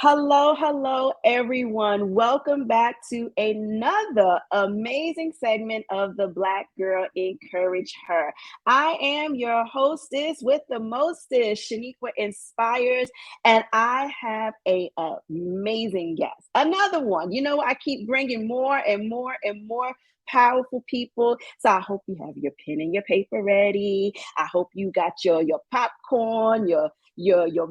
Hello, everyone. Welcome back to another amazing segment of the Black Girl Encourage Her. I am your hostess with the mostest, Sheniqua Inspires, and I have a amazing guest. Another one. I keep bringing more and more and more powerful people. So I hope you have your pen and your paper ready. I hope you got your popcorn, your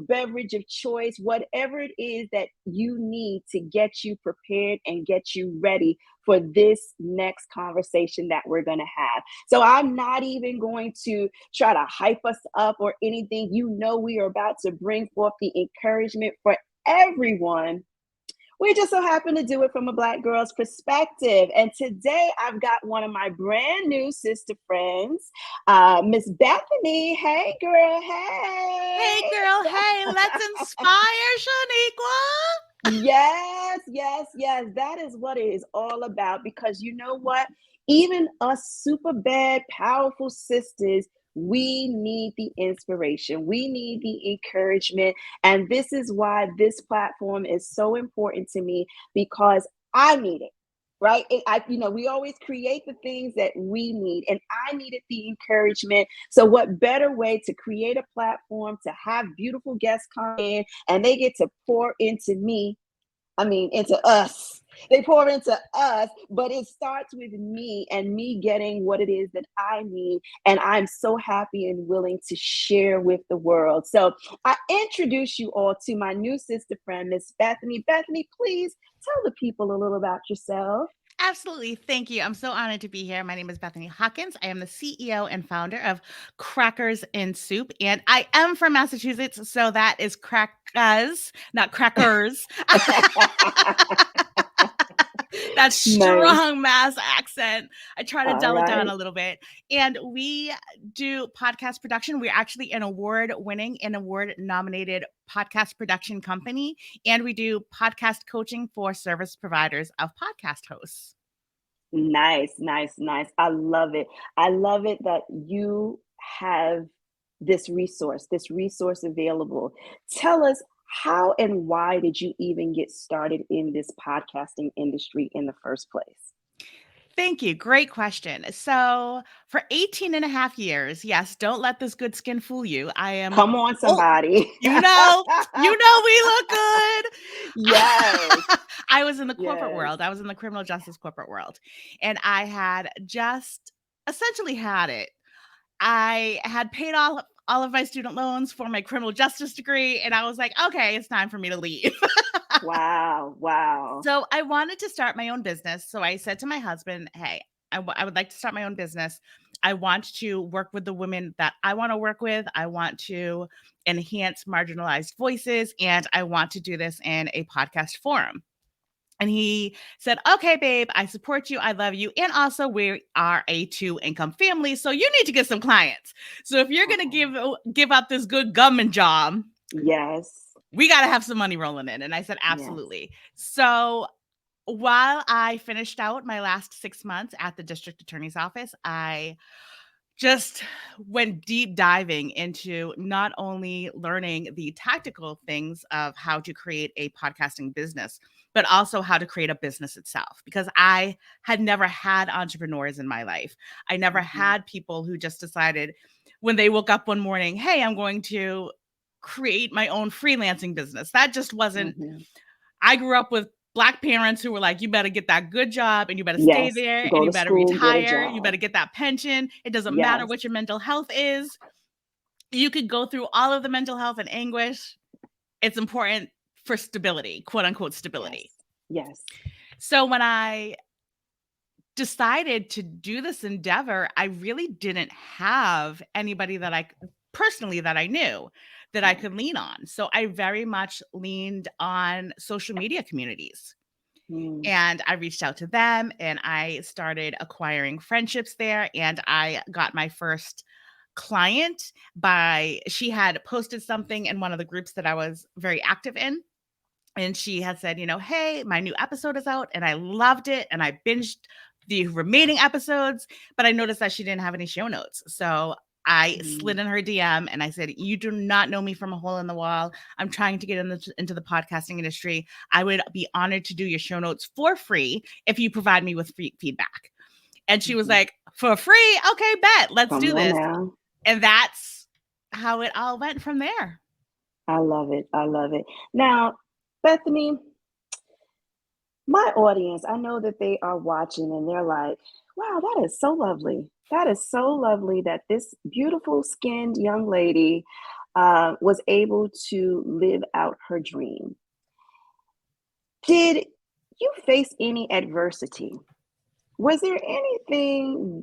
beverage of choice, whatever it is that you need to get you prepared and get you ready for this next conversation that we're going to have. So I'm not even going to try to hype us up or anything. We are about to bring forth the encouragement for everyone. We just so happen to do it from a Black girl's perspective. And today I've got one of my brand new sister friends, Miss Bethany. Hey, girl. Hey Hey. girl, hey, let's inspire Shaniqua. Yes. That is what it is all about. Because you know what? Even us super bad, powerful sisters, we need the inspiration. We need the encouragement. And this is why this platform is so important to me because I need it. Right. We always create the things that we need, and I needed the encouragement. So, what better way to create a platform to have beautiful guests come in and they get to pour into me? Into us. They pour into us, but it starts with me and me getting what it is that I need. And I'm so happy and willing to share with the world. So I introduce you all to my new sister friend, Miss Bethany. Bethany, please tell the people a little about yourself. Absolutely. Thank you. I'm so honored to be here. My name is Bethany Hawkins. I am the CEO and founder of Crackers in Soup, and I am from Massachusetts, so that is crackers, not crackers. That Nice. strong Mass accent. I try to All dull it down right. a little bit. And we do podcast production. We're actually an award-winning and award-nominated podcast production company, and we do podcast coaching for service providers of podcast hosts. Nice. I love it. I love it that you have this resource available. Tell us, how and why did you even get started in this podcasting industry in the first place? Thank you. Great question. So, for 18 and a half years, yes, don't let this good skin fool you. I am Come on, oh, somebody. you know, we look good. Yes, I was in the corporate yes. world. I was in the criminal justice corporate world, and I had just essentially had it. I had paid all of my student loans for my criminal justice degree, and I was like, okay, it's time for me to leave. Wow. So I wanted to start my own business. So I said to my husband, hey, I would like to start my own business. I want to work with the women that I want to work with. I want to enhance marginalized voices, and I want to do this in a podcast forum. And he said, okay, babe, I support you. I love you. And also, we are a two-income family, so you need to get some clients. So if you're going Oh, to give up this good government job, yes, we got to have some money rolling in. And I said, yes. absolutely. So while I finished out my last 6 months at the district attorney's office, I just went deep diving into not only learning the tactical things of how to create a podcasting business, but also how to create a business itself. Because I had never had entrepreneurs in my life. I never Mhm, had people who just decided when they woke up one morning, hey, I'm going to create my own freelancing business. That just wasn't, mhm. I grew up with Black parents who were like, you better get that good job and you better stay Yes, there and go you to better school, get a retire. You job. better get that pension. It doesn't matter Yes, what your mental health is. You could go through all of the mental health and anguish. It's important for stability, quote unquote yes, stability. yes. So when I decided to do this endeavor, I really didn't have anybody that I personally that I knew that I Right. could lean on. So I very much leaned on social media communities. Mm, And I reached out to them and I started acquiring friendships there. And I got my first client she had posted something in one of the groups that I was very active in. And she had said, hey, my new episode is out and I loved it. And I binged the remaining episodes, but I noticed that she didn't have any show notes. So I slid in her DM and I said, "You do not know me from a hole in the wall. I'm trying to get into the podcasting industry. I would be honored to do your show notes for free if you provide me with free feedback." And she was like, "For free? Okay, bet. Let's do this." Now. And that's how it all went from there. I love it. I love it. Now, Bethany, my audience, I know that they are watching and they're like, wow, that is so lovely. That is so lovely that this beautiful skinned young lady was able to live out her dream. Did you face any adversity? Was there anything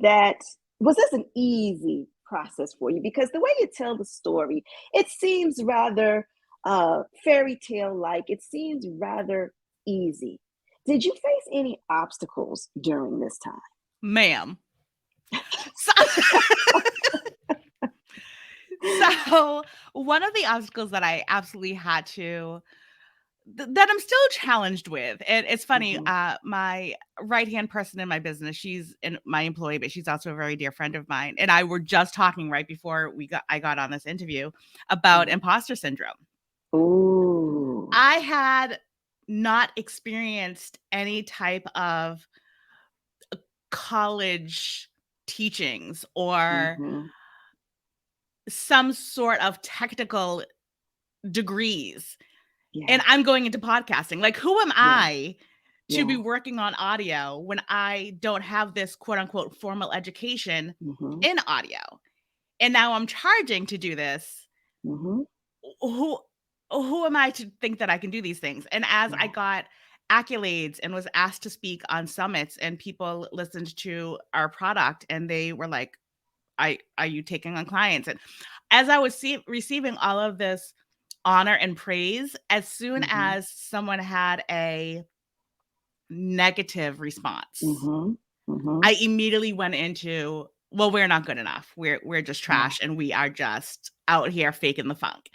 was this an easy process for you? Because the way you tell the story, it seems rather fairy tale like, it seems rather easy. Did you face any obstacles during this time? Ma'am. So one of the obstacles that I absolutely had to that I'm still challenged with. And it's funny, my right-hand person in my business, she's my employee, but she's also a very dear friend of mine. And I were just talking right before I got on this interview about imposter syndrome. Ooh. I had not experienced any type of college teachings or some sort of technical degrees. Yeah. And I'm going into podcasting. Like, who am I to be working on audio when I don't have this quote unquote formal education in audio? And now I'm charging to do this. Who am I to think that I can do these things? And as I got accolades and was asked to speak on summits and people listened to our product and they were like, are you taking on clients? And as I was receiving all of this honor and praise, as soon as someone had a negative response, I immediately went into, well, we're not good enough. We're just trash and we are just out here faking the funk.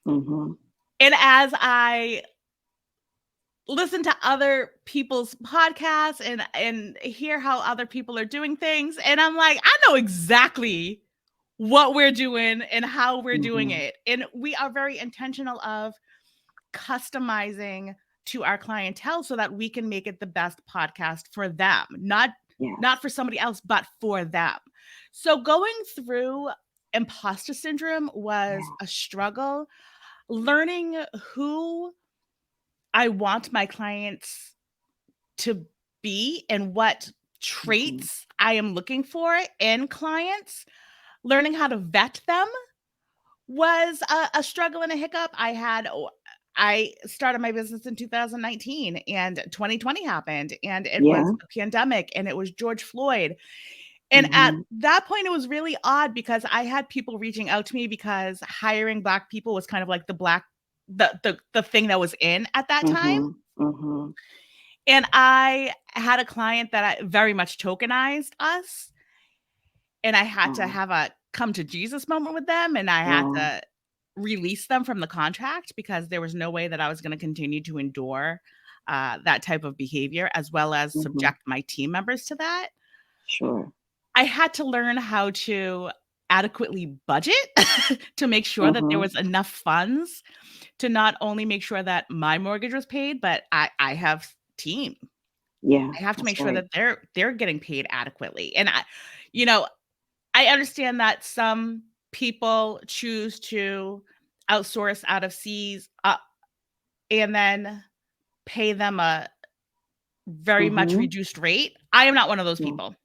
And as I listen to other people's podcasts and hear how other people are doing things, and I'm like, I know exactly what we're doing and how we're doing it. And we are very intentional of customizing to our clientele so that we can make it the best podcast for them, not for somebody else, but for them. So going through imposter syndrome was a struggle. Learning who I want my clients to be and what traits I am looking for in clients, learning how to vet them was a struggle and a hiccup. I started my business in 2019 and 2020 happened and it was a pandemic and it was George Floyd. And at that point, it was really odd because I had people reaching out to me because hiring Black people was kind of like the thing that was in at that time. And I had a client that I very much tokenized us. And I had to have a come to Jesus moment with them. And I had to release them from the contract because there was no way that I was going to continue to endure that type of behavior, as well as subject my team members to that. Sure. I had to learn how to adequately budget to make sure that there was enough funds to not only make sure that my mortgage was paid, but I have team. Yeah. I have to make sure that they're getting paid adequately. And I understand that some people choose to outsource out of seas and then pay them a very much reduced rate. I am not one of those people.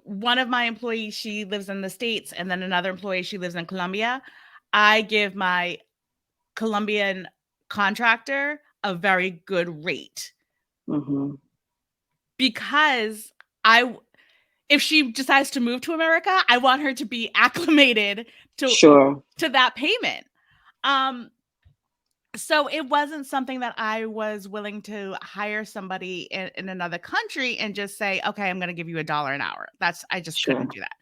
One of my employees, she lives in the States, and then another employee, she lives in Colombia. I give my Colombian contractor a very good rate because if she decides to move to America, I want her to be acclimated to that payment. So it wasn't something that I was willing to hire somebody in another country and just say, okay, I'm going to give you $1 an hour. I just couldn't do that.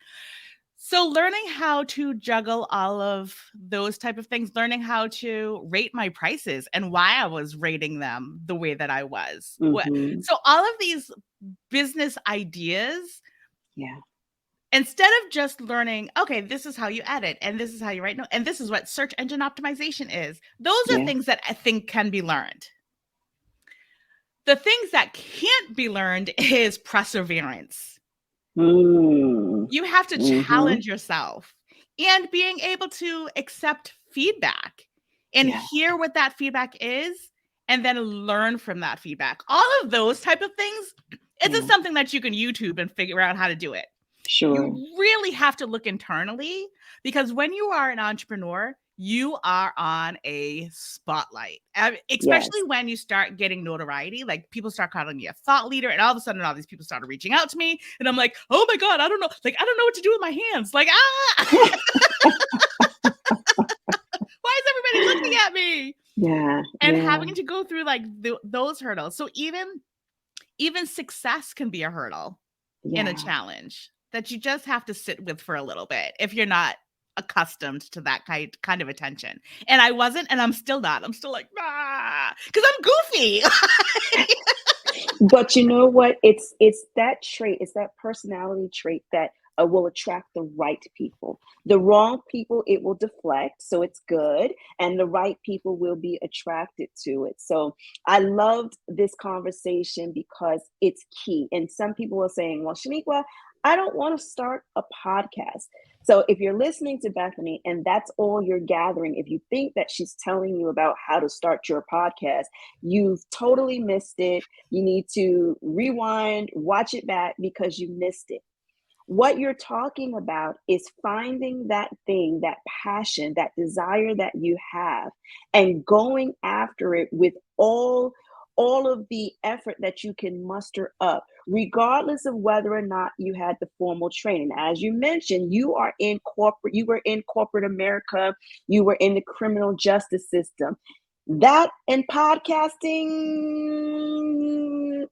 So learning how to juggle all of those type of things, learning how to rate my prices and why I was rating them the way that I was. So all of these business ideas Instead of just learning, okay, this is how you edit and this is how you write, no, and this is what search engine optimization is. Those are Yeah. things that I think can be learned. The things that can't be learned is perseverance. Mm. You have to Mm-hmm. challenge yourself and being able to accept feedback and Yeah. hear what that feedback is and then learn from that feedback. All of those type of things, it's just Yeah. something that you can YouTube and figure out how to do it. Sure. You really have to look internally because when you are an entrepreneur, you are on a spotlight, especially Yes. when you start getting notoriety. Like people start calling me a thought leader, and all of a sudden, all these people started reaching out to me, and I'm like, oh my god, I don't know, like I don't know what to do with my hands. Like why is everybody looking at me? Yeah. And Yeah. having to go through like those hurdles. So even success can be a hurdle in a Yeah. challenge that you just have to sit with for a little bit if you're not accustomed to that kind of attention. And I wasn't, and I'm still not. I'm still like, because I'm goofy. But you know what? It's that trait, it's that personality trait that will attract the right people. The wrong people, it will deflect, so it's good, and the right people will be attracted to it. So I loved this conversation because it's key. And some people are saying, "Well, Sheniqua, I don't want to start a podcast." So if you're listening to Bethany and that's all you're gathering, if you think that she's telling you about how to start your podcast, you've totally missed it. You need to rewind, watch it back because you missed it. What you're talking about is finding that thing, that passion, that desire that you have, and going after it with all of the effort that you can muster up, regardless of whether or not you had the formal training. As you mentioned, you were in corporate America, you were in the criminal justice system. That and podcasting,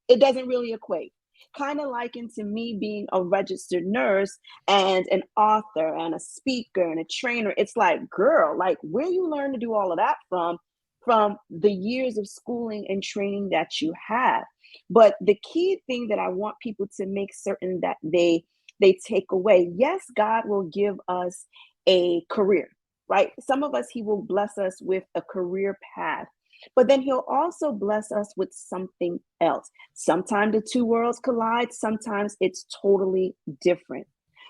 it doesn't really equate. Kind of likened to me being a registered nurse and an author and a speaker and a trainer. It's like, girl, like where you learn to do all of that from the years of schooling and training that you have. But the key thing that I want people to make certain that they take away, yes, God will give us a career, right? Some of us, he will bless us with a career path, but then he'll also bless us with something else. Sometimes the two worlds collide, sometimes it's totally different.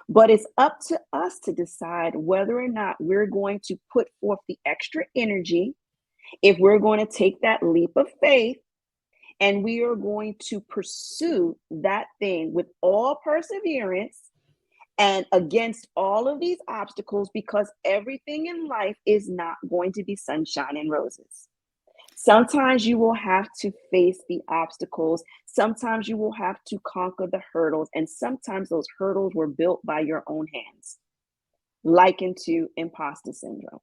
But it's up to us to decide whether or not we're going to put forth the extra energy, if we're going to take that leap of faith, and we are going to pursue that thing with all perseverance and against all of these obstacles, because everything in life is not going to be sunshine and roses. Sometimes you will have to face the obstacles. Sometimes you will have to conquer the hurdles. And sometimes those hurdles were built by your own hands, likened to imposter syndrome.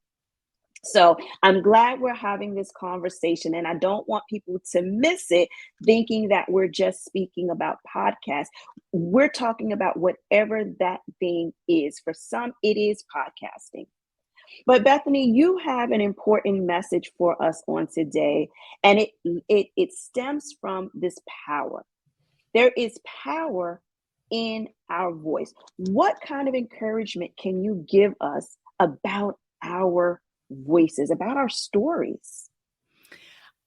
So I'm glad we're having this conversation, and I don't want people to miss it thinking that we're just speaking about podcasts. We're talking about whatever that thing is. For some, it is podcasting. But Bethany, you have an important message for us on today, and it stems from this power. There is power in our voice. What kind of encouragement can you give us about our voices, about our stories?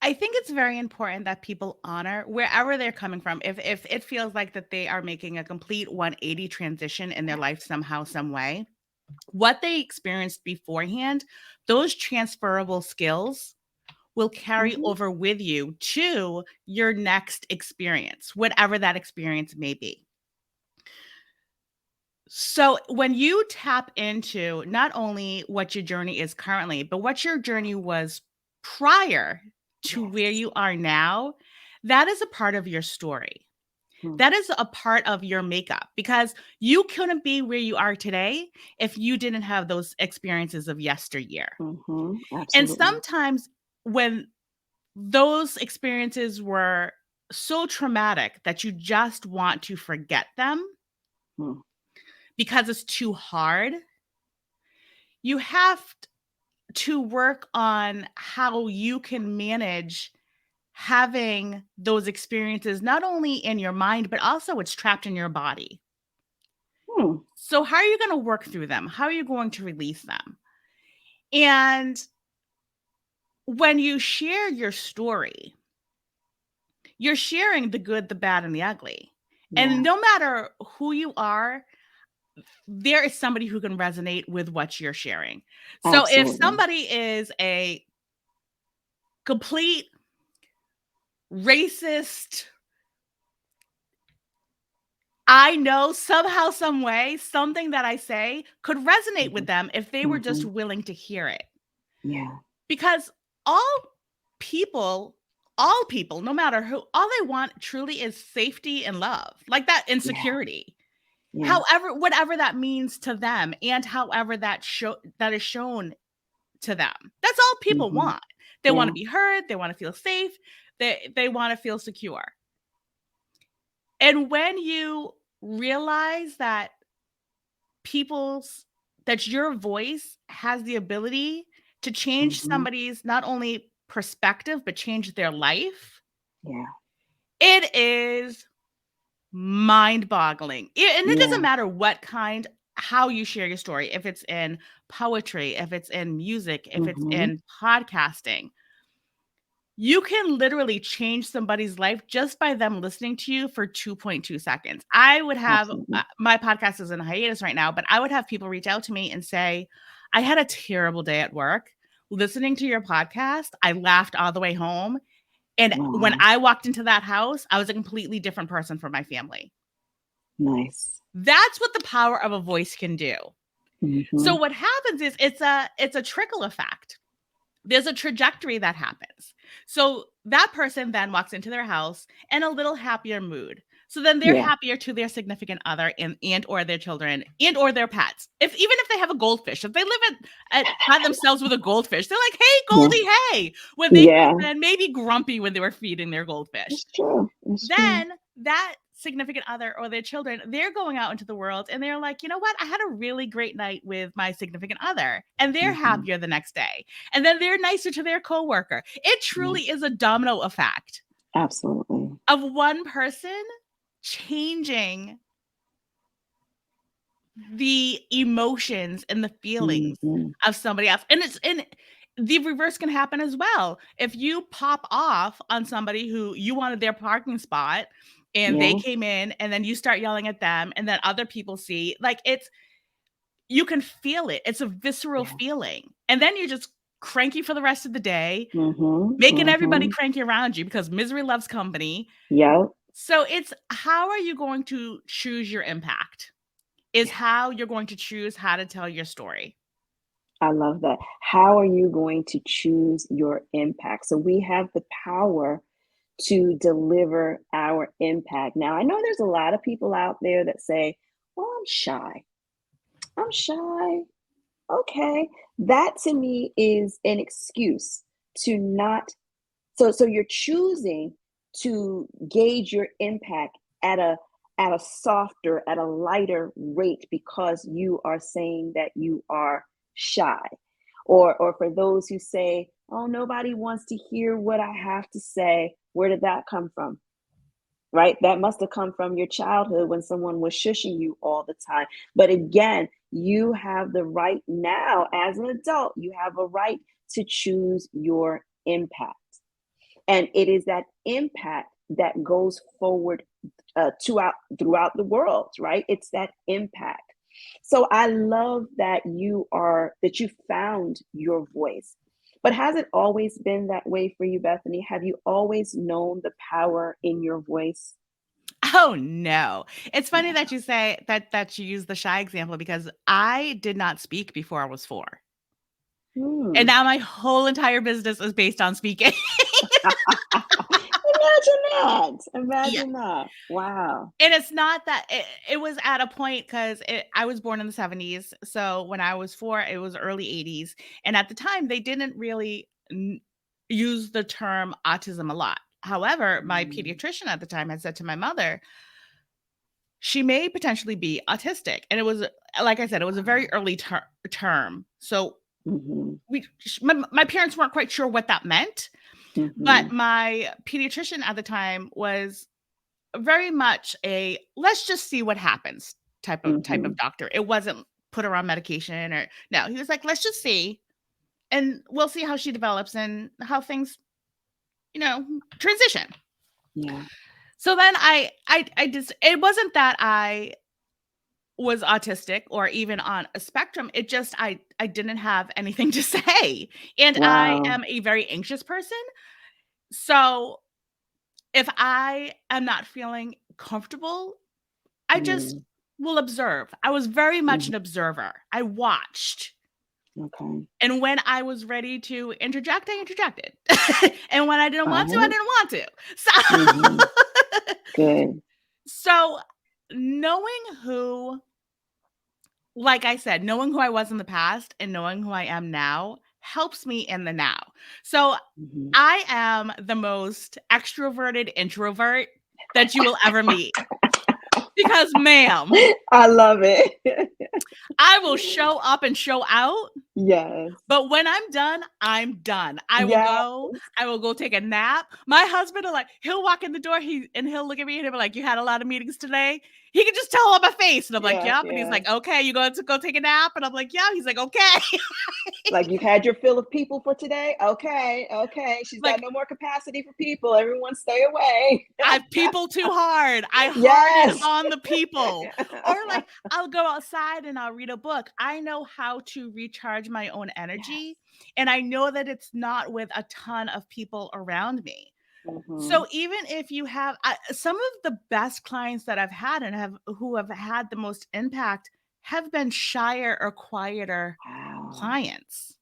I think it's very important that people honor wherever they're coming from. If it feels like that they are making a complete 180 transition in their life somehow, some way, what they experienced beforehand, those transferable skills will carry Mhm. over with you to your next experience, whatever that experience may be. So, when you tap into not only what your journey is currently, but what your journey was prior to where Yes. you are now, that is a part of your story. Mm. That is a part of your makeup because you couldn't be where you are today if you didn't have those experiences of yesteryear. Mhm. And Absolutely. sometimes when those experiences were so traumatic that you just want to forget them Mm. because it's too hard, you have to work on how you can manage having those experiences not only in your mind, but also it's trapped in your body. So how are you going to work through them? How are you going to release them? And when you share your story, you're sharing the good, the bad, and the ugly. Yeah. And no matter who you are, there is somebody who can resonate with what you're sharing. So if Absolutely. somebody is a complete racist, I know somehow, some way, something that I say could resonate with Mhm. them if they were just Mhm. willing to hear it. Yeah. Because people, all people, no matter who, all they want truly is safety and love, like that, and Yeah. security. Yeah. However, whatever that means to them, and however that is shown to them. That's all people Mhm. want. They want to Yeah. be heard, they want to feel safe, they want to feel secure. And when you realize that people's that your voice has the ability to change Mhm. somebody's not only perspective but change their life, Yeah. it is mind-boggling. And it doesn't Yeah. matter what kind, how you share your story, if it's in poetry, if it's in music, if it's Mhm. in podcasting. You can literally change somebody's life just by them listening to you for 2.2 seconds. I would have Absolutely. my podcast is in hiatus right now, but I would have people reach out to me and say, I had a terrible day at work. Listening to your podcast, I laughed all the way home. And when Wow. I walked into that house, I was a completely different person for my family. Nice. That's what the power of a voice can do. So Mhm. what happens is it's a trickle effect. There's a trajectory that happens. So that person then walks into their house in a little happier mood. So then they're Yeah. happier to their significant other and or their children and or their pets. If even if they have a goldfish, if they live by themselves with a goldfish, they're like, "Hey, Yeah. Goldie, hey!" When they Yeah. come in, maybe grumpy when they were feeding their goldfish. It's true. It's true. Then that significant other or their children, they're going out into the world and they're like, you know what? I had a really great night with my significant other, and they're Mhm. happier the next day. And then they're nicer to their coworker. It Yeah. truly is a domino effect Absolutely. of one person changing the emotions and the feelings Mhm. of somebody else. And the reverse can happen as well. If you pop off on somebody who you wanted their parking spot and they Yeah. came in and then you start yelling at them and then other people see, like, it's you can feel it. It's a visceral Yeah. feeling. And then you're just cranky for the rest of the day, Mhm. making everybody Mhm. cranky around you because misery loves company. Yep. So it's how are you going to choose your impact? Is Yeah. how you're going to choose how to tell your story. I love that. How are you going to choose your impact? So we have the power to deliver our impact. Now, I know there's a lot of people out there that say, "Well, I'm shy. I'm shy." Okay. That to me is an excuse to not so you're choosing to gauge your impact at a softer, at a lighter rate because you are saying that you are shy. Or for those who say, "Oh, nobody wants to hear what I have to say." Where did that come from? Right? That must have come from your childhood when someone was shushing you all the time. But again, you have the right now as an adult, you have a right to choose your impact. And it is that impact that goes forward throughout the world, right? It's that impact. So I love that you found your voice. But has it always been that way for you, Bethany? Have you always known the power in your voice? Oh no. It's funny Yeah. that you say that you use the shy example because I did not speak before I was 4. And Hmm. now my whole entire business is based on speaking. Imagine that. Yeah. Imagine that. Wow. And it's not that it was at a point because I was born in the 70s. So when I was 4, it was early 80s. And at the time, they didn't really use the term autism a lot. However, my Mm, pediatrician at the time had said to my mother, she may potentially be autistic. And it was, like I said, it was a very wow. early term. So Mhm. my parents weren't quite sure what that meant. But Mhm. my pediatrician at the time was very much a let's just see what happens type of doctor. It wasn't put her on medication or no. He was like, let's just see, and we'll see how she develops and how things, transition. Yeah. So then I just, it wasn't that I was autistic or even on a spectrum. It just, I didn't have anything to say. And I Wow. am a very anxious person. So if I am not feeling comfortable, I just Mm. will observe. I was very much Mm. an observer. I watched. Okay. And when I was ready to interject, I interjected. And when I didn't All want to, I right. didn't want to. So, Good. so knowing like I said, knowing who I was in the past and knowing who I am now helps me in the now. So Mm-hmm. I am the most extroverted introvert that you will ever meet. Because, ma'am, I love it. I will show up and show out. Yes. But when I'm done, I'm done. I Yes. will go take a nap. My husband will he'll walk in the door, he'll look at me and he'll be like, "You had a lot of meetings today?" He can just tell on my face. And I'm like, Yeah. "Yep." And he's Yeah. like, "Okay, you going to go take a nap?" And I'm like, "Yeah." He's like, "Okay." Like, you've had your fill of people for today? Okay. Okay. She's got Like, no more capacity for people. Everyone stay away. I people too hard. I harden Yes. on the people. Or like I'll go outside and I'll read a book. I know how to recharge my own Yes. energy. And I know that it's not with a ton of people around me. Mm-hmm. So even if you have some of the best clients that I've had and who have had the most impact have been shyer or quieter Wow. clients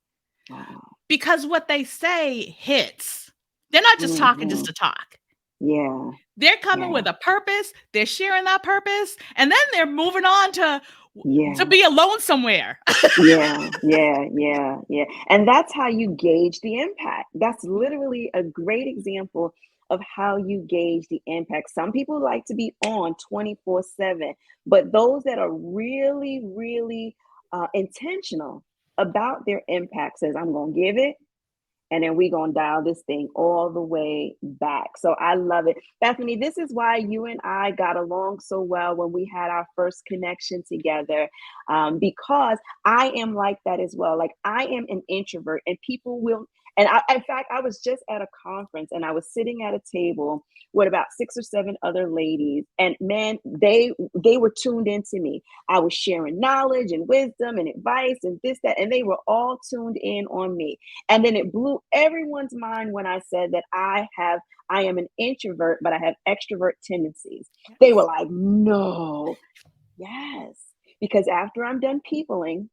Wow. because what they say hits. They're not just talking just Mm-hmm. to talk. Yeah. They're coming Yeah. with a purpose. They're sharing that purpose, and then they're moving on to Yeah. be alone somewhere. Yeah, yeah, yeah, yeah. And that's how you gauge the impact. That's literally a great example of how you gauge the impact. Some people like to be on 24/7, but those that are really, really intentional about their impact says, I'm going to give it and then we're going to dial this thing all the way back. So I love it. Bethany, this is why you and I got along so well when we had our first connection together, because I am like that as well. Like, I am an introvert, and people will. And in fact, I was just at a conference and I was sitting at a table with about 6 or 7 other ladies, and man, they were tuned into me. I was sharing knowledge and wisdom and advice and this, that, and they were all tuned in on me. And then it blew everyone's mind when I said that I am an introvert, but I have extrovert tendencies. They were Yes. like, no, yes. Because after I'm done peopling,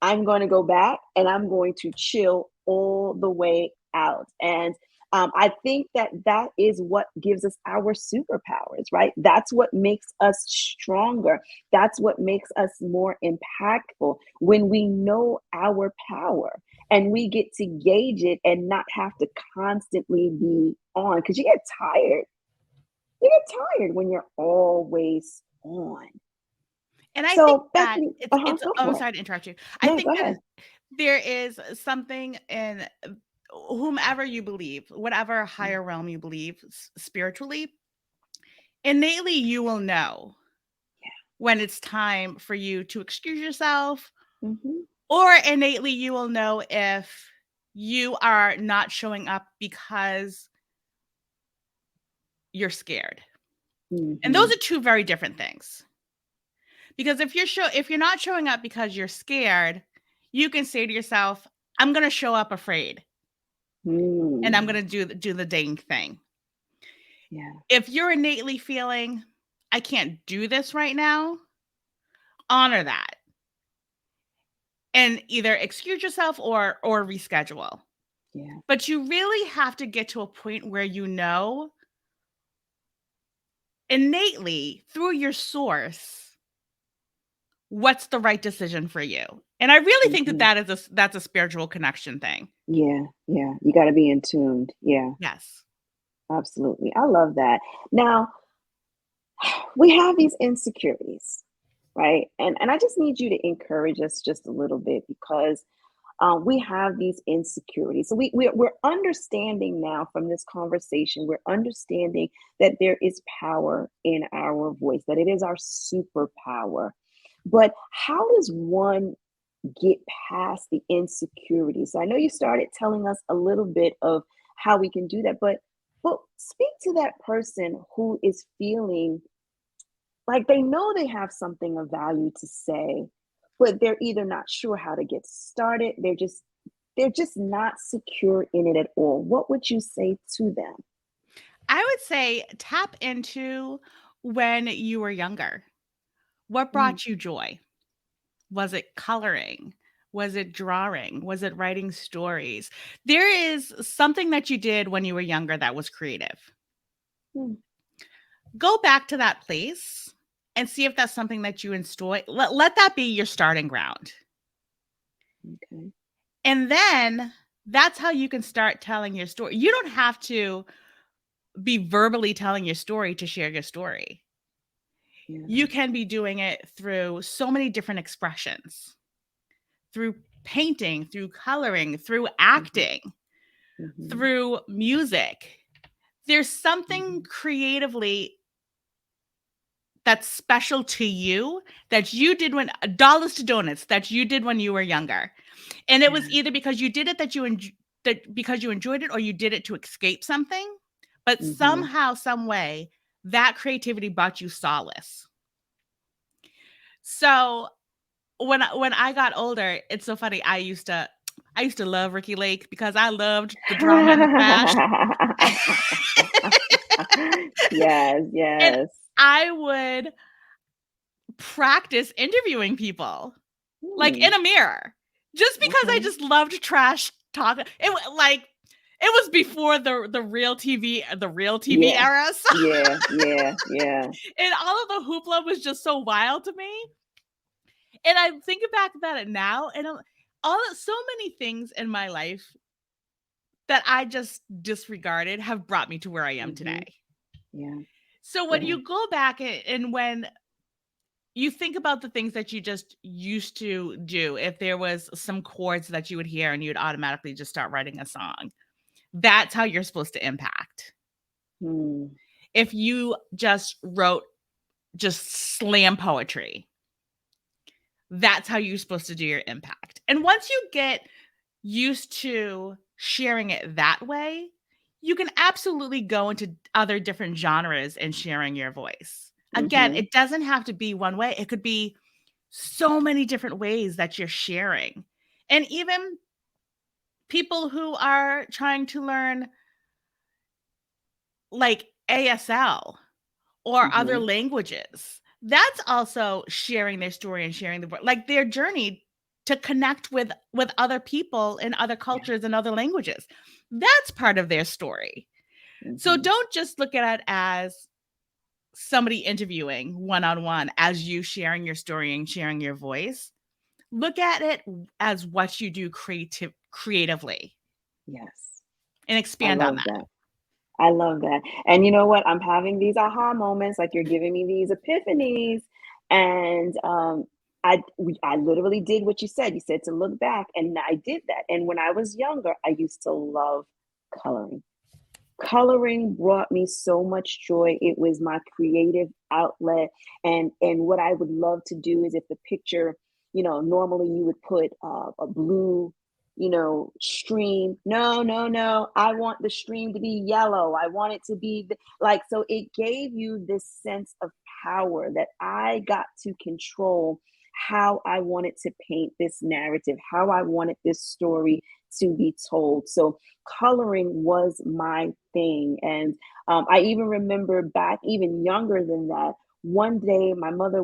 I'm going to go back and I'm going to chill all the way out. And I think that that is what gives us our superpowers, right? That's what makes us stronger. That's what makes us more impactful when we know our power and we get to gauge it and not have to constantly be on because you get tired. You get tired when you're always on. And I think So, that Bethany, it's go oh, I'm for it. sorry to interrupt you. I No, think go that ahead. there is something in whomever you believe, whatever higher realm you believe spiritually, innately you will know when it's time for you to excuse yourself, Hmm. or innately you will know if you are not showing up because you're scared. And those Hmm. are two very different things. Because if you're not showing up because you're scared, you can say to yourself, I'm going to show up afraid and I'm Mm. going to do the dang thing. Yeah. If you're innately feeling I can't do this right now, honor that and either excuse yourself or reschedule. Yeah. But you really have to get to a point where you know innately through your source what's the right decision for you. And I really think that Hmm. that's a spiritual connection thing. Yeah. Yeah. You got to be in tuned. Yeah. Yes. Absolutely. I love that. Now, we have these insecurities, right? And I just need you to encourage us just a little bit because we have these insecurities. So we're understanding now from this conversation, we're understanding that there is power in our voice, that it is our superpower. But how does one get past the insecurities? So I know you started telling us a little bit of how we can do that, but speak to that person who is feeling like they know they have something of value to say, but they're either not sure how to get started, they're just not secure in it at all. What would you say to them? I would say tap into when you were younger. What Mm, brought you joy? Was it coloring? Was it drawing? Was it writing stories? There is something that you did when you were younger that was creative. mm, Go back to that place and see if that's something that you enjoy. Let that be your starting ground. okay. And then that's how you can start telling your story. You don't have to be verbally telling your story to share your story. Yeah. You can be doing it through so many different expressions, through painting, through coloring, through Hmm. acting, Hmm. through music. There's something Hmm. creatively that's special to you that you did when dollars to donuts that you did when you were younger. And it was Yeah. either because you did it that because you enjoyed it or you did it to escape something, but Hmm. somehow some way that creativity brought you solace. So when I got older, it's so funny. I used to love Ricky Lake because I loved the drama and the trash. Yes, And yes. I would practice interviewing people like Hmm. in a mirror just because I Okay. just loved trash talk. It was before the real TV Yeah. era. So, Yeah. Yeah. Yeah. and all of the hoopla was just so wild to me. And I think back about it now, and so many things in my life that I just disregarded have brought me to where I am Hmm. today. Yeah. So when Yeah. you go back and when you think about the things that you just used to do, if there was some chords that you would hear and you'd automatically just start writing a song, that's how you're supposed to impact. Hmm. If you just wrote just slam poetry, that's how you're supposed to do your impact. And once you get used to sharing it that way, you can absolutely go into other different genres and sharing your voice. Again, Hmm. it doesn't have to be one way. It could be so many different ways that you're sharing. And even people who are trying to learn like ASL or other Hmm. languages, that's also sharing their story and sharing like their journey to connect with other people in other Yeah. cultures and other languages. That's part of their story. So Hmm. don't just look at it as somebody interviewing one on one as you sharing your story and sharing your voice. Look at it as what you do creatively Yes. and I expand on love that. that. I love that. And you know what? I'm having these aha moments, like you're giving me these epiphanies. And I literally did what you said. You said to look back, and I did that. And when I was younger, I used to love coloring. Coloring brought me so much joy. It was my creative outlet. And what I would love to do is if the picture, normally you would put a blue, stream. No, no, no. I want the stream to be yellow. I want it to be like, so it gave you this sense of power that I got to control how I wanted to paint this narrative, how I wanted this story to be told. So coloring was my thing. And I even remember back even younger than that, one night, my mother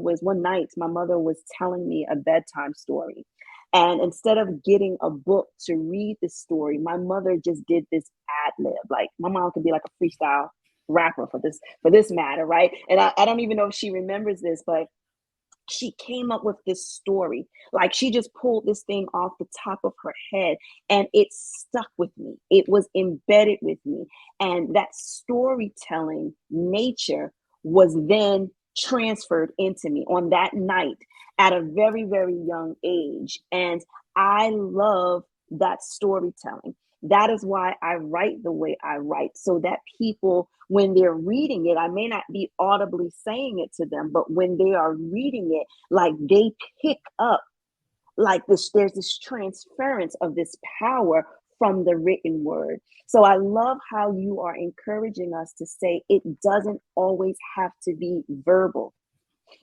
was telling me a bedtime story. And instead of getting a book to read the story, my mother just did this ad lib. Like my mom could be like a freestyle rapper for this matter, right? And I don't even know if she remembers this, but she came up with this story. Like she just pulled this thing off the top of her head and it stuck with me. It was embedded with me. And that storytelling nature was then transferred into me on that night at a very, very young age. And I love that storytelling. That is why I write the way I write, so that people, when they're reading it, I may not be audibly saying it to them, but when they are reading it, like they pick up like this, there's this transference of this power from the written word. So I love how you are encouraging us to say it doesn't always have to be verbal.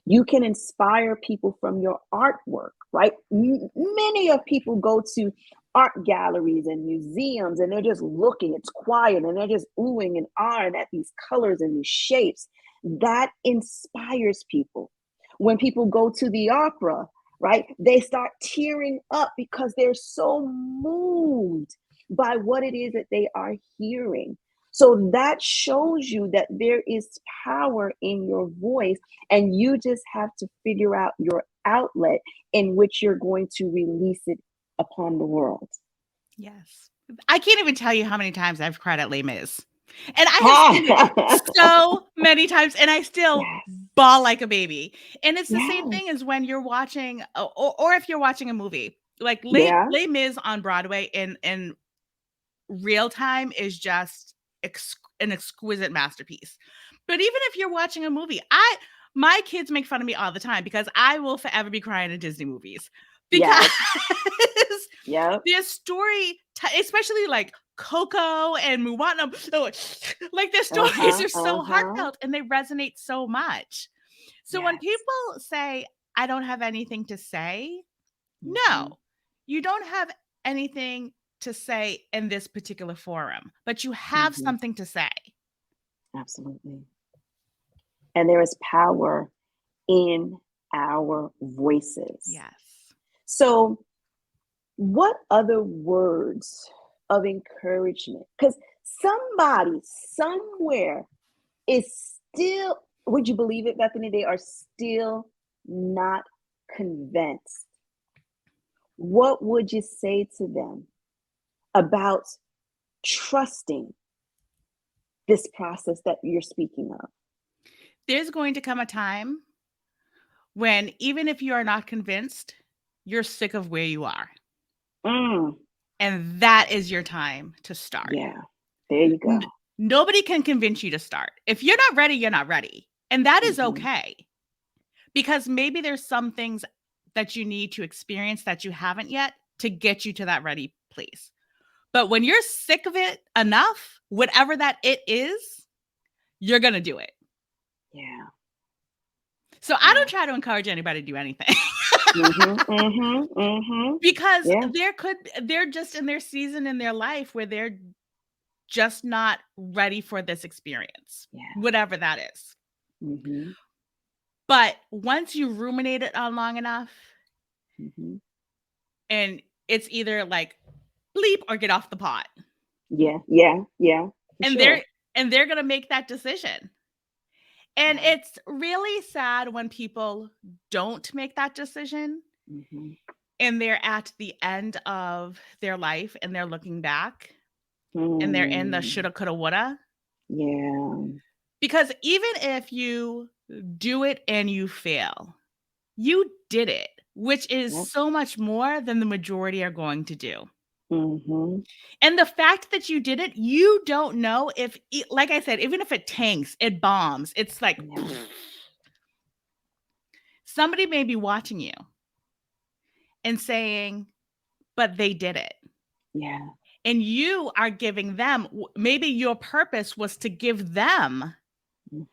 You can inspire people from your artwork, right? Many of people go to art galleries and museums and they're just looking, it's quiet, and they're just oohing and ahhing at these colors and these shapes. That inspires people. When people go to the opera, right, they start tearing up because they're so moved by what it is that they are hearing. So that shows you that there is power in your voice, and you just have to figure out your outlet in which you're going to release it upon the world. Yes. I can't even tell you how many times I've cried at Les Mis. And I have seen it so many times, and I still Yes. bawl like a baby. And it's the same Yes. thing as when you're watching, or if you're watching a movie. Like Yeah. Les Mis on Broadway in real time is just an exquisite masterpiece. But even if you're watching a movie, my kids make fun of me all the time because I will forever be crying in Disney movies because Yes. Yep. their story, especially like Coco and Moana, like their stories are so heartfelt and they resonate so much. So when people say, I don't have anything to say, no, you don't have anything to say in this particular forum, but you have something to say. Absolutely. And there is power in our voices. Yes. So, what other words of encouragement? Because somebody somewhere is still, would you believe it, Bethany? They are still not convinced. What would you say to them about trusting this process that you're speaking of? There's going to come a time when, even if you are not convinced, you're sick of where you are. And that is your time to start. Yeah, there you go. Nobody can convince you to start. If you're not ready, you're not ready. And that is okay. Because maybe there's some things that you need to experience that you haven't yet to get you to that ready place. But when you're sick of it enough, whatever that it is, you're going to do it. Yeah. So I don't try to encourage anybody to do anything. Because they're just in their season in their life where they're just not ready for this experience, whatever that is. But once you ruminate it on long enough, and it's either like bleep or get off the pot. Yeah. And they're gonna make that decision. And it's really sad when people don't make that decision and they're at the end of their life and they're looking back and they're in the shoulda, coulda, woulda. Yeah. Because even if you do it and you fail, you did it, which is so much more than the majority are going to do. And the fact that you did it, you don't know if, like I said, even if it tanks, it bombs, it's like, somebody may be watching you and saying, but they did it. Yeah. And you are giving them, maybe your purpose was to give them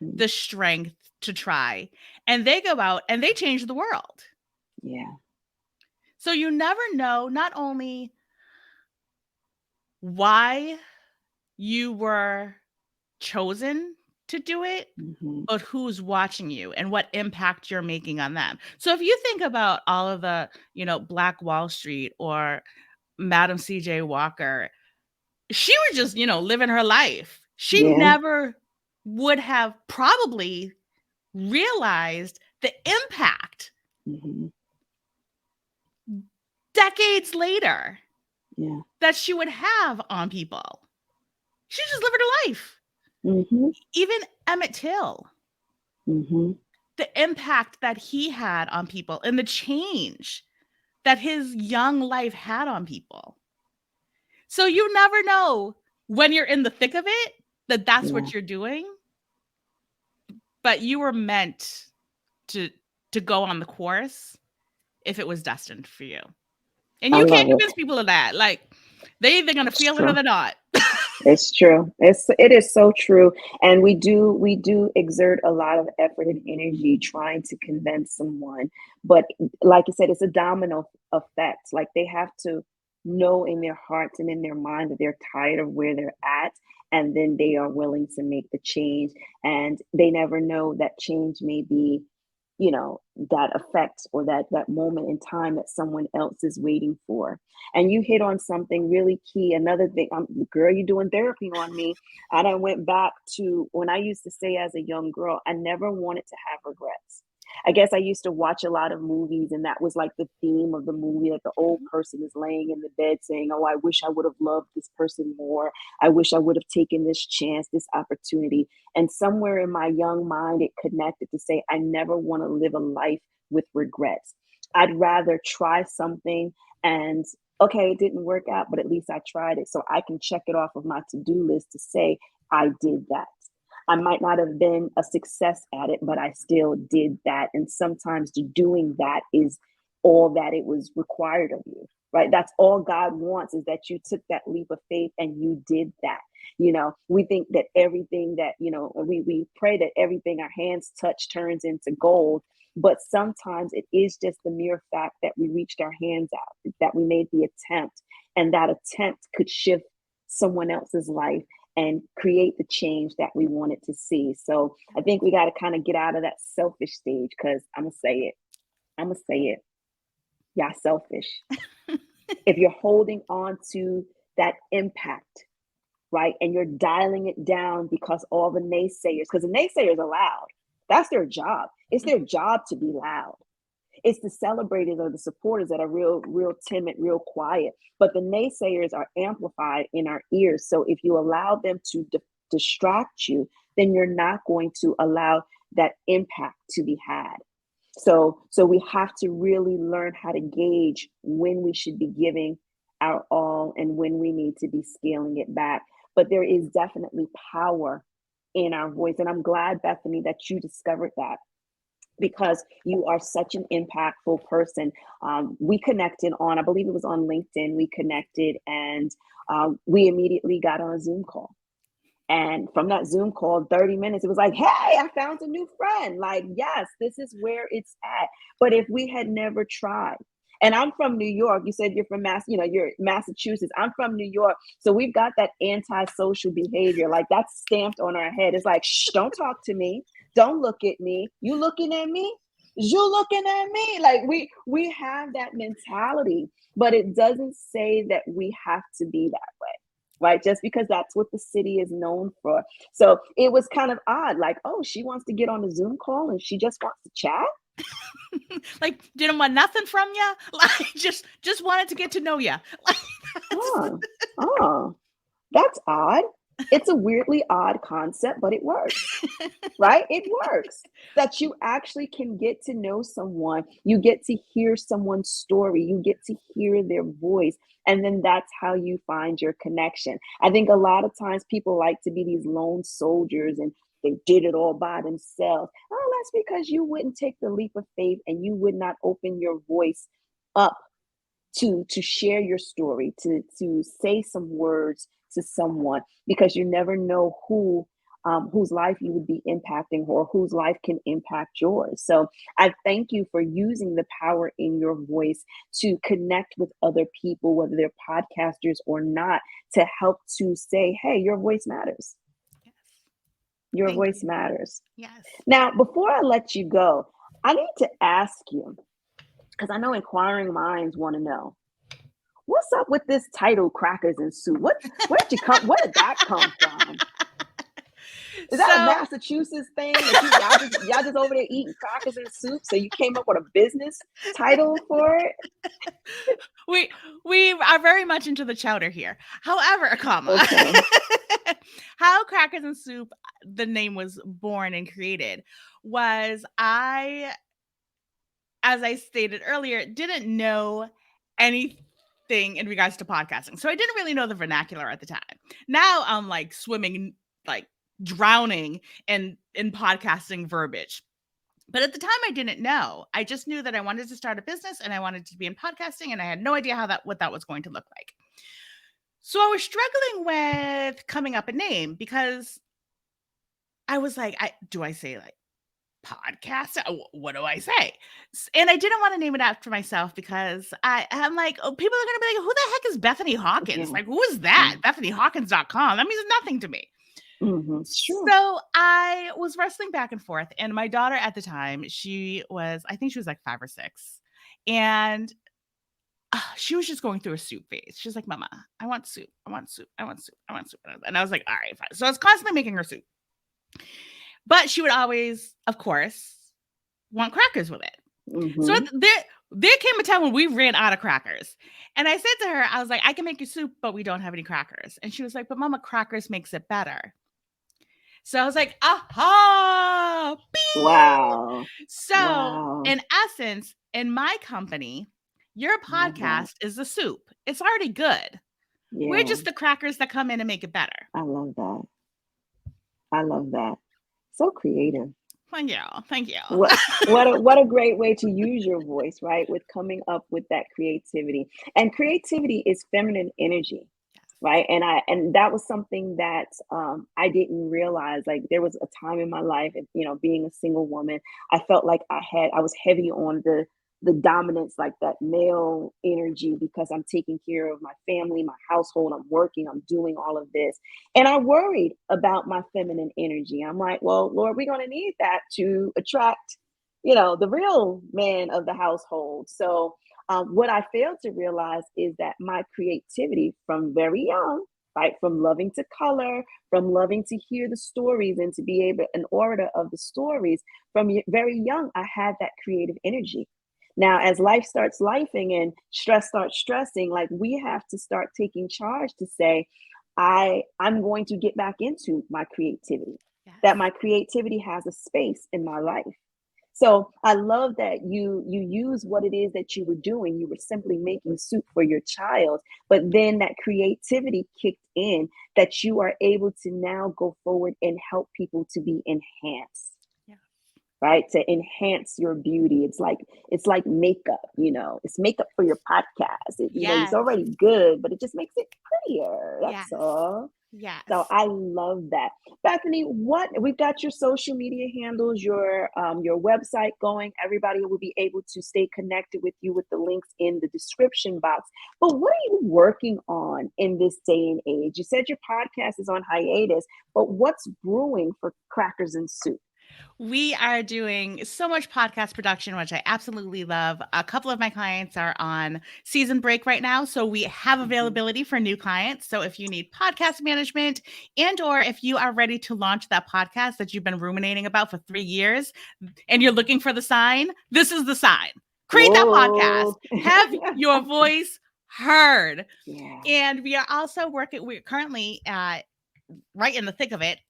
the strength to try. And they go out and they change the world. Yeah. So you never know, not only why you were chosen to do it, but who's watching you and what impact you're making on them. So if you think about all of the, Black Wall Street or Madam C.J. Walker, she was just, living her life. She never would have probably realized the impact decades later that she would have on people. She just lived her life. Even Emmett Till, the impact that he had on people and the change that his young life had on people. So you never know when you're in the thick of it that that's Yeah, what you're doing, but you were meant to go on the course if it was destined for you. And I you can't love it. convince people of that. Like they either gonna It's feel it or true. they're not. It's true. It is so true. And we do exert a lot of effort and energy trying to convince someone. But like you said, it's a domino effect. Like they have to know in their hearts and in their mind that they're tired of where they're at. And then they are willing to make the change. And they never know that change may be, that effect or that moment in time that someone else is waiting for. And you hit on something really key. Another thing, girl, you doing therapy on me. I done went back to when I used to say as a young girl, I never wanted to have regrets. I guess I used to watch a lot of movies, and that was like the theme of the movie, that the old person is laying in the bed saying, "Oh, I wish I would have loved this person more. I wish I would have taken this chance, this opportunity." And somewhere in my young mind, it connected to say, I never want to live a life with regrets. I'd rather try something and okay, it didn't work out, but at least I tried it. So I can check it off of my to do list to say, I did that. I might not have been a success at it, but I still did that. And sometimes doing that is all that it was required of you, right? That's all God wants, is that you took that leap of faith and you did that. We think that everything that, we pray that everything our hands touch turns into gold. But sometimes it is just the mere fact that we reached our hands out, that we made the attempt, and that attempt could shift someone else's life and create the change that we wanted to see. So I think we got to kind of get out of that selfish stage, because I'm going to say it. I'm going to say it. Y'all selfish. If you're holding on to that impact, right, and you're dialing it down because all the naysayers, because the naysayers are loud. That's their job. It's their job to be loud. It's the celebrators or the supporters that are real timid, real quiet. But the naysayers are amplified in our ears. So if you allow them to distract you, then you're not going to allow that impact to be had. So we have to really learn how to gauge when we should be giving our all and when we need to be scaling it back. But there is definitely power in our voice. And I'm glad, Bethany, that you discovered that, because you are such an impactful person. We connected on, I believe it was on LinkedIn, we connected, and we immediately got on a Zoom call. And from that Zoom call, 30 minutes, it was like, hey, I found a new friend. Like, yes, this is where it's at. But if we had never tried, and I'm from New York, you said you're from you're Massachusetts. I'm from New York. So we've got that antisocial behavior. Like that's stamped on our head. It's like, shh, don't talk to me. Don't look at me. You looking at me? You looking at me? Like we have that mentality, but it doesn't say that we have to be that way, right? Just because that's what the city is known for. So it was kind of odd, like, oh, she wants to get on a Zoom call and she just wants to chat. Like didn't want nothing from you. Like just wanted to get to know you. Like Oh, oh, that's odd. It's a weirdly odd concept, but it works, right? It works. That you actually can get to know someone. You get to hear someone's story. You get to hear their voice. And then that's how you find your connection. I think a lot of times people like to be these lone soldiers and they did it all by themselves. Oh, that's because you wouldn't take the leap of faith and you would not open your voice up to share your story, to say some words to someone, because you never know whose life you would be impacting or whose life can impact yours. So I thank you for using the power in your voice to connect with other people, whether they're podcasters or not, to help to say, hey, your voice matters. yes. Your Thank voice you. matters. Yes. Now, before I let you go, I need to ask you, because I know inquiring minds want to know, what's up with this title, crackers and soup? Where'd you come? Where did that come from? Is that a So Massachusetts thing that y'all just over there eating crackers and soup? So you came up with a business title for it? we are very much into the chowder here. However, a comma. Okay. How Crackers and Soup, the name was born and created, was I as I stated earlier, didn't know anything in regards to podcasting. So I didn't really know the vernacular at the time. Now I'm like swimming, like drowning in podcasting verbiage. But at the time I didn't know. I just knew that I wanted to start a business and I wanted to be in podcasting, and I had no idea what that was going to look like. So I was struggling with coming up a name because I was like, do I say like podcast? What do I say? And I didn't want to name it after myself because I'm like, oh, people are going to be like, who the heck is Bethany Hawkins? Yeah. Like, who is that? BethanyHawkins.com. That means nothing to me. Sure. So I was wrestling back and forth. And my daughter at the time, I think she was like 5 or 6. And she was just going through a soup phase. She's like, Mama, I want soup. I want soup. I want soup. I want soup. And I was like, all right, fine. So I was constantly making her soup. But she would always, of course, want crackers with it. So there came a time when we ran out of crackers. And I said to her, I was like, I can make you soup, but we don't have any crackers. And she was like, but Mama, crackers makes it better. So I was like, aha, bing! Wow. So Wow. in essence, in my company, your podcast is the soup. It's already good. Yeah. We're just the crackers that come in and make it better. I love that. I love that. So creative. Thank you. Thank you. What a great way to use your voice, right? With coming up with that creativity. And creativity is feminine energy, right? And that was something that I didn't realize. Like there was a time in my life, being a single woman, I felt like I was heavy on the dominance, like that male energy, because I'm taking care of my family, my household, I'm working, I'm doing all of this. And I worried about my feminine energy. I'm like, well, Lord, we're going to need that to attract, the real man of the household. So what I failed to realize is that my creativity from very young, right, from loving to color, from loving to hear the stories and to be able an orator of the stories, from very young, I had that creative energy. Now, as life starts lifing and stress starts stressing, like we have to start taking charge to say, I'm going to get back into my creativity, that my creativity has a space in my life. So I love that you use what it is that you were doing. You were simply making soup for your child, but then that creativity kicked in, that you are able to now go forward and help people to be enhanced. Right, to enhance your beauty. It's like makeup. It's makeup for your podcast. It's already good, but it just makes it prettier. That's all. Yes. So I love that. Bethany, we've got your social media handles, your website going. Everybody will be able to stay connected with you with the links in the description box. But what are you working on in this day and age? You said your podcast is on hiatus, but what's brewing for Crackers and Soup? We are doing so much podcast production, which I absolutely love. A couple of my clients are on season break right now, so we have availability for new clients. So if you need podcast management or if you are ready to launch that podcast that you've been ruminating about for 3 years and you're looking for the sign, this is the sign. Create that podcast. Have your voice heard. Yeah. And we are also we're currently right in the thick of it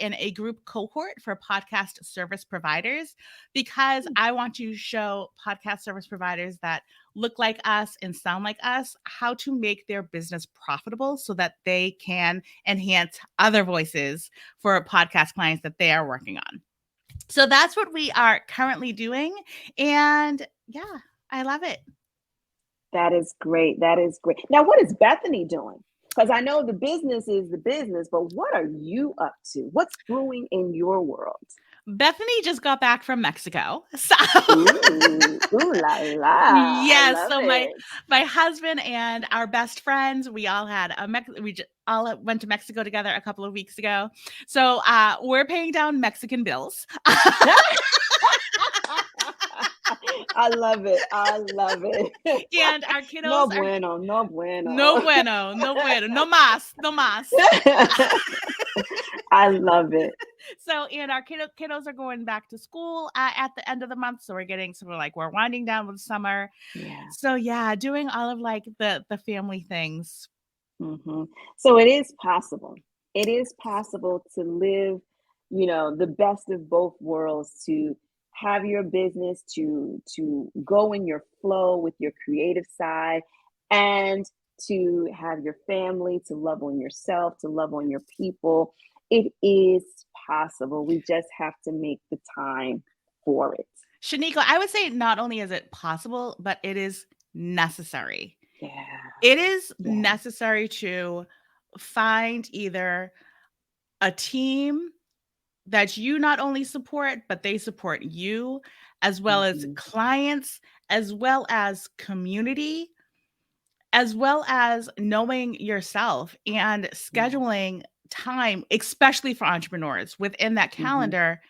in a group cohort for podcast service providers, because I want to show podcast service providers that look like us and sound like us how to make their business profitable so that they can enhance other voices for podcast clients that they are working on. So that's what we are currently doing. And yeah, I love it. That is great. That is great. Now, what is Bethany doing? Because I know the business is the business, but what are you up to? What's brewing in your world? Bethany just got back from Mexico. So ooh la la. Yes, so my husband and our best friends, we all had all went to Mexico together a couple of weeks ago. So we're paying down Mexican bills. I love it. I love it. And our kiddos no bueno. No bueno. No más. I love it. So, and our kiddos are going back to school at the end of the month. So we're winding down with summer. Yeah. So yeah, doing all of like the family things. So it is possible. It is possible to live, the best of both worlds, to have your business, to go in your flow with your creative side, and to have your family, to love on yourself, to love on your people. It is possible. We just have to make the time for it. Sheniqua, I would say not only is it possible, but it is necessary. Yeah. It is Yeah. necessary to find either a team that you not only support, but they support you, as well as Mm-hmm. clients, as well as community, as well as knowing yourself and Yeah. scheduling time, especially for entrepreneurs within that Mm-hmm. calendar,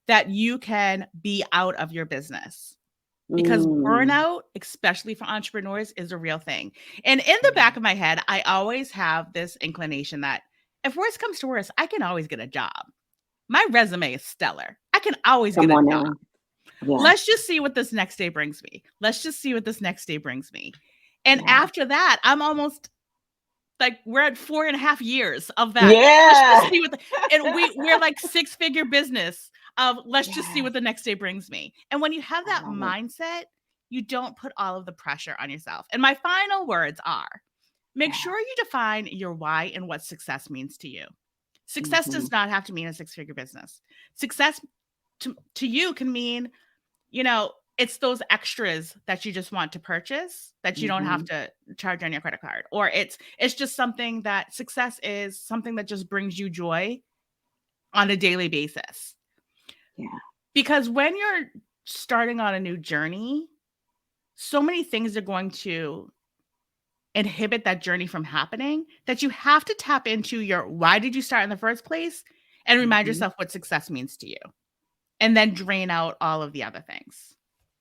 that you can be out of your business. Because Mm. burnout, especially for entrepreneurs, is a real thing. And in the Yeah. back of my head, I always have this inclination that if worst comes to worst, I can always get a job. My resume is stellar. I can always get Come a on job. now. Yeah. Let's just see what this next day brings me. Let's just see what this next day brings me. And Yeah. after that, I'm almost like we're at 4.5 years of that. Let's just Yeah. see what the, and we're like six-figure business of let's just see Yes. what the next day brings me. And when you have I that love it. mindset, you don't put all of the pressure on yourself. And my final words are make Yeah. sure you define your why and what success means to you. Success Mm-hmm. does not have to mean a six-figure business. Success to you can mean, it's those extras that you just want to purchase that you don't have Mm-hmm. to charge on your credit card, or it's just something that success is something that just brings you joy on a daily basis. Yeah. Because when you're starting on a new journey, so many things are going to inhibit that journey from happening that you have to tap into your why did you start in the first place and remind Mm-hmm. yourself what success means to you, and then drain out all of the other things.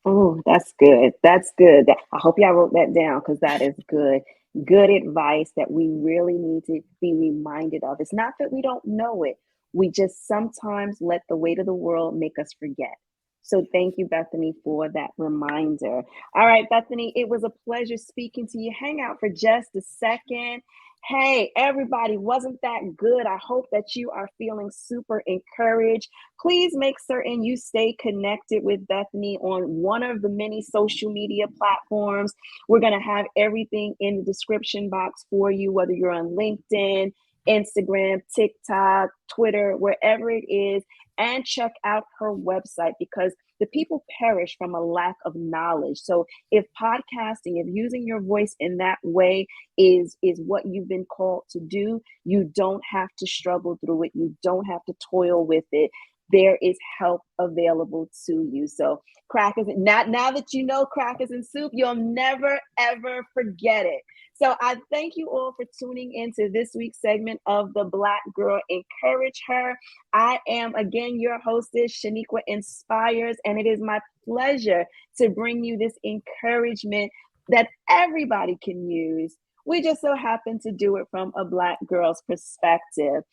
Oh, that's good. That's good. I hope y'all wrote that down because that is good. Good advice that we really need to be reminded of. It's not that we don't know it. We just sometimes let the weight of the world make us forget. So thank you, Bethany, for that reminder. All right, Bethany, it was a pleasure speaking to you. Hang out for just a second. Hey, everybody, wasn't that good? I hope that you are feeling super encouraged. Please make certain you stay connected with Bethany on one of the many social media platforms. We're going to have everything in the description box for you, whether you're on LinkedIn, Instagram, TikTok, Twitter, wherever it is. And check out her website because the people perish from a lack of knowledge. So if podcasting, if using your voice in that way is what you've been called to do, you don't have to struggle through it. You don't have to toil with it. There is help available to you. So crackers, now that you know crackers and soup, you'll never ever forget it. So I thank you all for tuning into this week's segment of the Black Girl Encourage Her. I am again your hostess, Sheniqua Inspires, and it is my pleasure to bring you this encouragement that everybody can use. We just so happen to do it from a Black girl's perspective.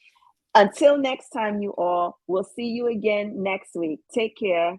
Until next time, you all, we'll see you again next week. Take care.